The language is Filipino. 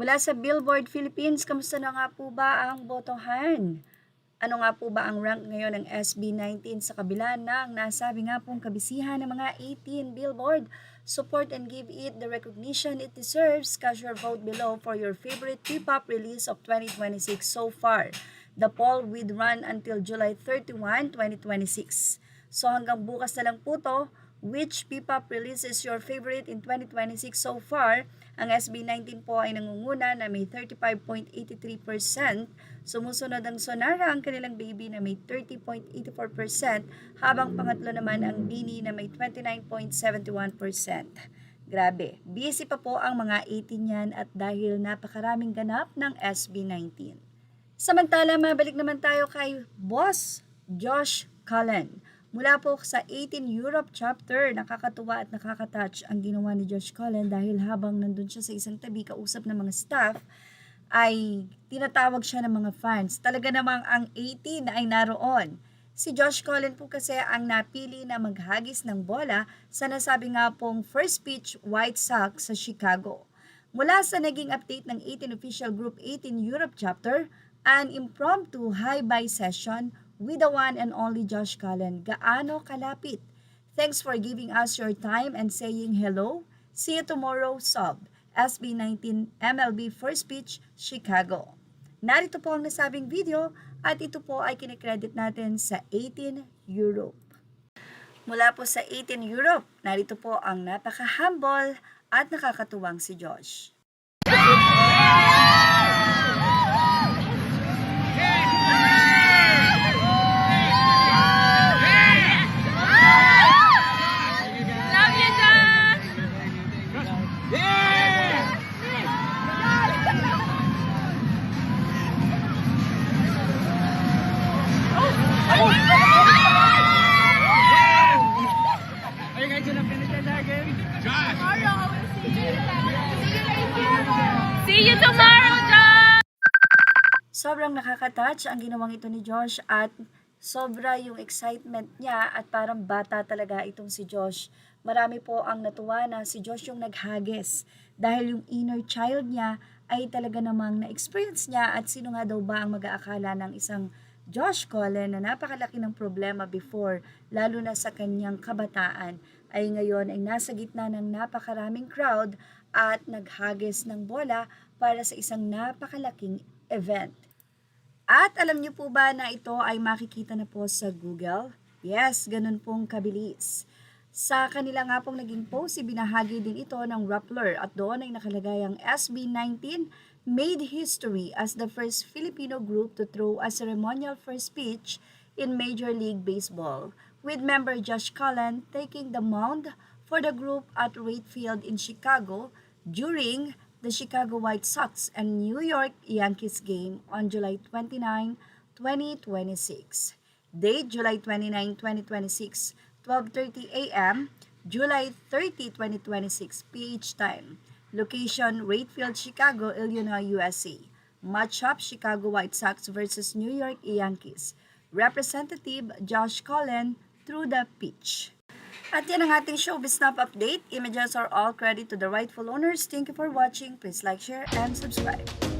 Mula sa Billboard Philippines, kamusta na nga po ba ang botohan? Ano nga po ba ang rank ngayon ng SB19 sa kabila ng nasabi nga pong kabisihan ng mga 18 Billboard? Support and give it the recognition it deserves. Cast your vote below for your favorite P-pop release of 2026 so far. The poll will run until July 31, 2026. So hanggang bukas na lang po to. Which P-pop release is your favorite in 2026 so far? Ang SB19 po ay nangunguna na may 35.83%. Sumusunod ang Sonara, ang kanilang baby na may 30.84%, habang pangatlo naman ang Bini na may 29.71%. Grabe, busy pa po ang mga 18 yan at dahil napakaraming ganap ng SB19. Samantala, mabalik naman tayo kay Boss Josh Cullen. Mula po sa 18 Europe chapter, nakakatuwa at nakakatouch ang ginawa ni Josh Cullen dahil habang nandun siya sa isang tabi kausap ng mga staff, ay tinatawag siya ng mga fans. Talaga namang ang 18 ay naroon. Si Josh Cullen po kasi ang napili na maghagis ng bola sa nasabi nga pong first pitch White Sox sa Chicago. Mula sa naging update ng 18 official Group 18 Europe chapter, an impromptu high-bye session with the one and only Josh Cullen. Gaano kalapit? Thanks for giving us your time and saying hello. See you tomorrow, Sob. SB19 MLB First Pitch, Chicago. Narito po ang nasabing video at ito po ay kinikredit natin sa 18 Europe. Mula po sa 18 Europe, narito po ang napaka-humble at nakakatuwang si Josh. See you tomorrow, Josh! Sobrang nakaka-touch ang ginawang ito ni Josh at sobra yung excitement niya at parang bata talaga itong si Josh. Marami po ang natuwa na si Josh yung naghagis dahil yung inner child niya ay talaga namang na-experience niya at sino nga daw ba ang mag-aakala ng isang Josh Cullen na napakalaki ng problema before, lalo na sa kanyang kabataan, ay ngayon ay nasa gitna ng napakaraming crowd at naghagis ng bola para sa isang napakalaking event. At alam niyo po ba na ito ay makikita na po sa Google? Yes, ganun pong kabilis. Sa kanila nga pong naging post, ibinahagi din ito ng Rappler at doon ay nakalagay ang SB19 made history as the first Filipino group to throw a ceremonial first pitch in Major League Baseball, with member Josh Cullen taking the mound for the group at Wright Field in Chicago during the Chicago White Sox and New York Yankees game on July 29, 2026. Date, July 29, 2026, 12:30 a.m., July 30, 2026, PH time. Location, Wright Field, Chicago, Illinois, USA. Matchup, Chicago White Sox versus New York Yankees. Representative Josh Cullen through the pitch. At yan ang ating Showbiz Snap update. Images are all credit to the rightful owners. Thank you for watching. Please like, share, and subscribe.